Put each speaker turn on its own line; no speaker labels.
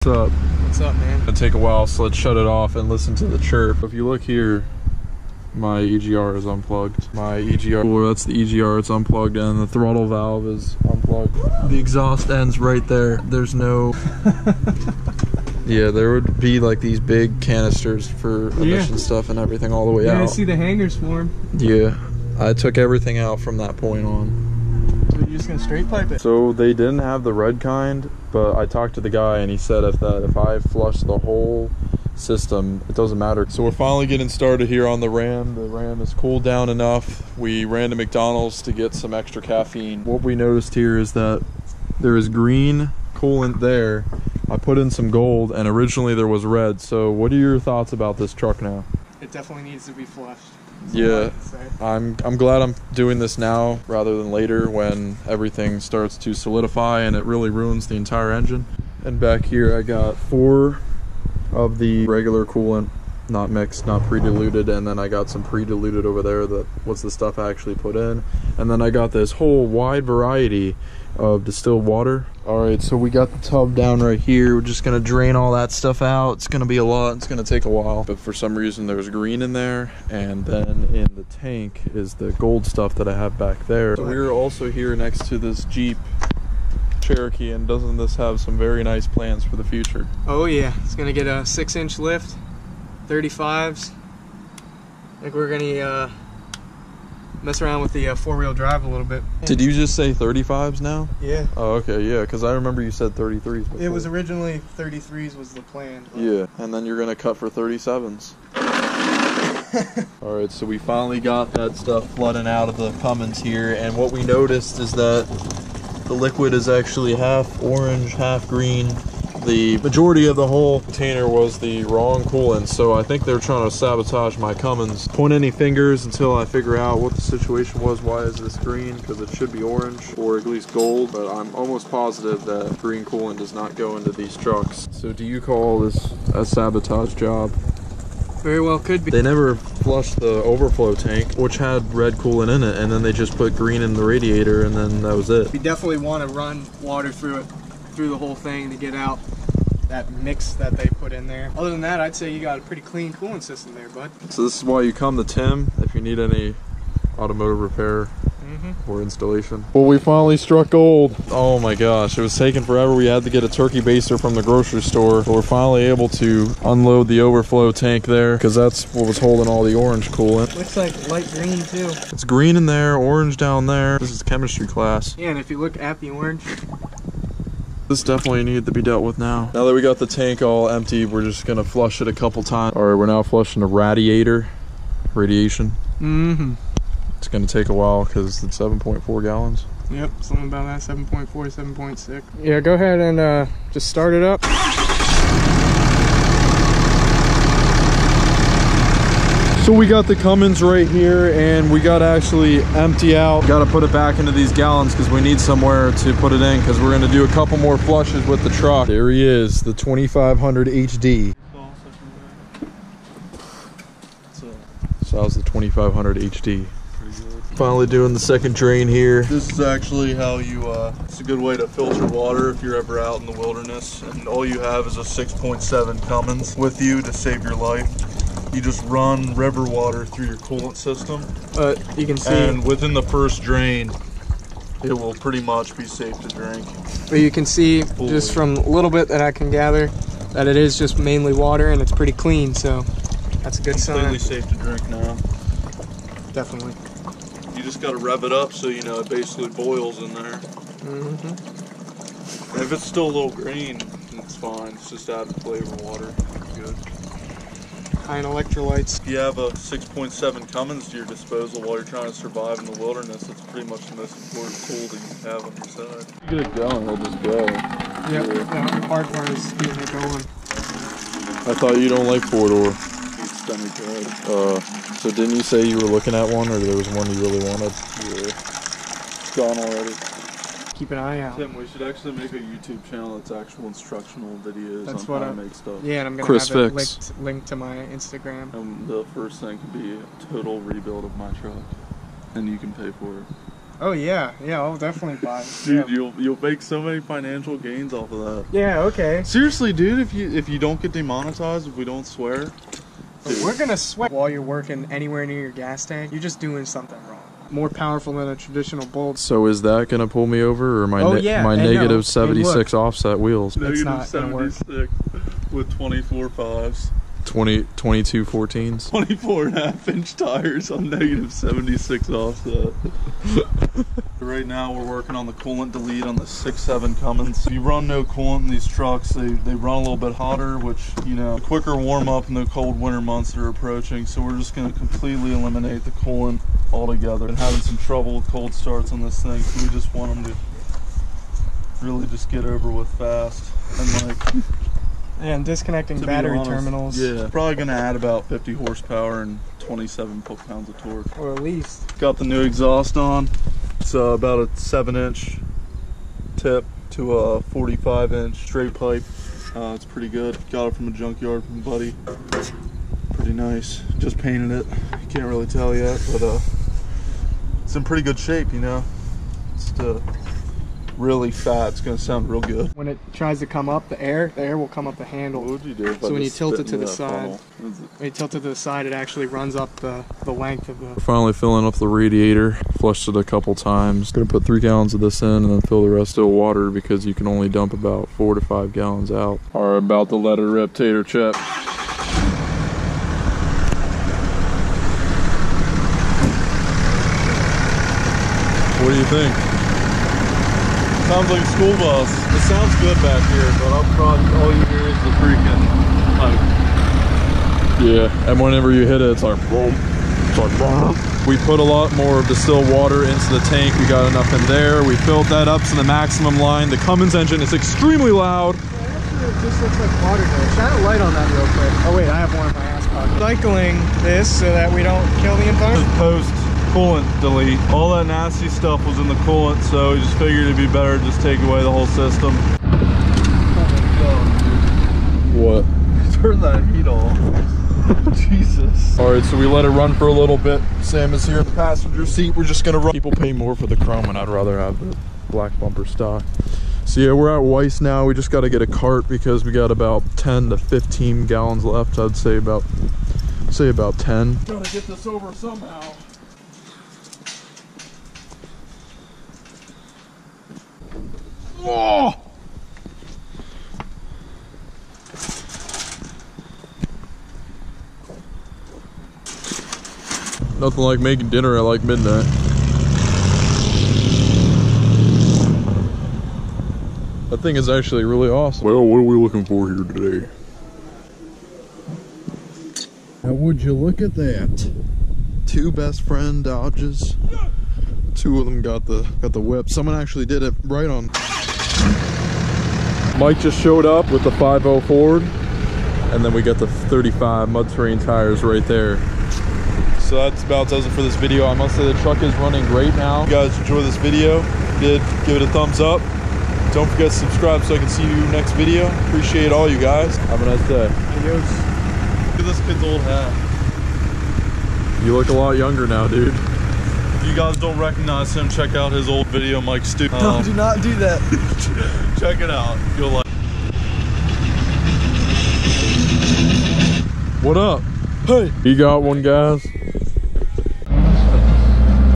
What's up?
What's up, man?
It'll take a while, so let's shut it off and listen to the chirp. If you look here, my EGR is unplugged. My EGR, well, that's the EGR, it's unplugged, and the throttle valve is unplugged. The exhaust ends right there. There's no... Yeah, there would be like these big canisters for emission stuff and everything all the way out.
Yeah, I see the hangers for them.
Yeah, I took everything out from that point on.
So you're just gonna straight pipe it?
So they didn't have the red kind, but I talked to the guy and he said if I flush the whole system, it doesn't matter. So we're finally getting started here on the Ram. The Ram is cooled down enough. We ran to McDonald's to get some extra caffeine. What we noticed here is that there is green coolant there. I put in some gold and originally there was red. So what are your thoughts about this truck now?
It definitely needs to be flushed.
Yeah, I'm glad I'm doing this now rather than later when everything starts to solidify and it really ruins the entire engine. And back here I got 4 of the regular coolant, not mixed, not pre-diluted, and then I got some pre-diluted over there that was the stuff I actually put in. And then I got this whole wide variety of distilled water. Alright, so we got the tub down right here. We're just gonna drain all that stuff out. It's gonna be a lot, it's gonna take a while. But for some reason there's green in there, and then in the tank is the gold stuff that I have back there. So we're also here next to this Jeep Cherokee, and doesn't this have some very nice plans for the future?
Oh yeah, it's gonna get a 6-inch lift, 35s. I think we're gonna mess around with the 4-wheel drive a little bit.
Did you just say 35s now?
Yeah.
Oh, okay, yeah, because I remember you said 33s before.
It was originally 33s was the plan.
Yeah, and then you're gonna cut for 37s. Alright, so we finally got that stuff flooding out of the Cummins here, and what we noticed is that the liquid is actually half orange, half green. The majority of the whole container was the wrong coolant, so I think they're trying to sabotage my Cummins. Point any fingers until I figure out what the situation was. Why is this green? Because it should be orange, or at least gold, but I'm almost positive that green coolant does not go into these trucks. So do you call this a sabotage job?
Very well could be.
They never flushed the overflow tank, which had red coolant in it, and then they just put green in the radiator, and then that was it.
We definitely want to run water through it, through the whole thing to get out that mix that they put in there. Other than that, I'd say you got a pretty clean coolant system there, bud.
So this is why you come to Tim if you need any automotive repair or installation. Well, we finally struck gold. Oh my gosh, it was taking forever. We had to get a turkey baster from the grocery store, but we're finally able to unload the overflow tank there because that's what was holding all the orange coolant.
Looks like light green too.
It's green in there, orange down there. This is chemistry class.
Yeah, and if you look at the orange,
this definitely needed to be dealt with now. Now that we got the tank all empty, we're just gonna flush it a couple times. All right, we're now flushing the radiation. It's gonna take a while because it's 7.4 gallons.
Yep, something about that, 7.4, 7.6. Yeah, go ahead and just start it up.
So we got the Cummins right here, and we gotta actually empty out. Gotta put it back into these gallons because we need somewhere to put it in because we're gonna do a couple more flushes with the truck. There he is, the 2500 HD. So that was the 2500 HD. Finally doing the second drain here. This is actually how you, it's a good way to filter water if you're ever out in the wilderness and all you have is a 6.7 Cummins with you to save your life. You just run river water through your coolant system.
You can see,
and within the first drain, it will pretty much be safe to drink.
But you can see just from a little bit that I can gather that it is just mainly water and it's pretty clean, so that's a good sign.
Completely safe to drink now.
Definitely.
You just got to rev it up so you know it basically boils in there. And if it's still a little green, it's fine. It's just added flavor water. It's good.
High in electrolytes.
If you have a 6.7 Cummins to your disposal while you're trying to survive in the wilderness, it's pretty much the most important tool that you have on your side. You get it going, it'll just go.
Yep, the hard part is getting it going.
I thought you don't like 4-door. So didn't you say you were looking at one, or there was one you really wanted? Yeah. It's gone already.
Keep an eye out.
Tim, we should actually make a YouTube channel that's actual instructional videos on how to make stuff.
Yeah, and I'm going to have it linked to my Instagram.
And the first thing could be a total rebuild of my truck. And you can pay for it.
Oh yeah, I'll definitely buy it.
Dude,
yeah.
you'll make so many financial gains off of that.
Yeah, okay.
Seriously, dude, if you don't get demonetized, if we don't swear, dude.
We're gonna sweat while you're working anywhere near your gas tank. You're just doing something wrong. More powerful than a traditional bolt.
So is that gonna pull me over, or my my
and
negative
no.
76 offset wheels?
It's
Negative
not gonna work.
76 with 24 5s. 22 14s. 24.5-inch tires on negative 76 offset. Right now we're working on the coolant delete on the 6.7 Cummins. If you run no coolant in these trucks, they run a little bit hotter, which, you know, a quicker warm up in the cold winter months that are approaching. So we're just going to completely eliminate the coolant altogether. Been having some trouble with cold starts on this thing, so we just want them to really just get over with fast. And like,
and disconnecting battery terminals.
Yeah, probably gonna add about 50 horsepower and 27 foot-pounds of torque.
Or at least.
Got the new exhaust on. It's about a 7-inch tip to a 45-inch straight pipe. It's pretty good. Got it from a junkyard from a buddy. Pretty nice. Just painted it. Can't really tell yet, but it's in pretty good shape, you know. It's really fat. It's gonna sound real good.
When it tries to come up, the air will come up the handle.
What would you do?
So when you tilt it to the side, when you tilt it to the side, it actually runs up the length of the.
We're finally filling up the radiator. Flushed it a couple times. Gonna put 3 gallons of this in and then fill the rest of water because you can only dump about 4 to 5 gallons out. Are about to let her rip, Tater Chip. What do you think? Sounds like a school bus. It sounds good back here, but up front, all you hear is the freaking pipe. Yeah, and whenever you hit it, it's like boom. It's like boom. We put a lot more distilled water into the tank. We got enough in there. We filled that up to the maximum line. The Cummins engine is extremely loud.
Yeah, actually, it just looks like water there. Shine a light on that real quick. Oh wait, I have one in my ass pocket. Cycling this so that we don't kill the environment.
Post coolant delete. All that nasty stuff was in the coolant, so we just figured it'd be better to just take away the whole system. What? Turn that heat off. Jesus. Alright, so we let it run for a little bit. Sam is here in the passenger seat. We're just gonna run. People pay more for the chrome, and I'd rather have the black bumper stock. So yeah, we're at Weiss now. We just gotta get a cart because we got about 10 to 15 gallons left. I'd say about 10. Gotta get this over somehow. Oh! Nothing like making dinner at like midnight. That thing is actually really awesome. Well, what are we looking for here today? Now would you look at that? 2 best friend Dodges. 2 of them got the whip. Someone actually did it right on. Mike just showed up with the 5.0 Ford, and then we got the 35 mud terrain tires right there. So that's about does it for this video. I must say the truck is running great now. If you guys enjoy this video, give it a thumbs up. Don't forget to subscribe so I can see you next video. Appreciate all you guys. Have a nice day.
Adios.
Look at this kid's old hat. You look a lot younger now, dude. If you guys don't recognize him, check out his old video, Mike Stu.
No, do not do that.
Check it out. You'll like. What up? Hey. He got one, guys.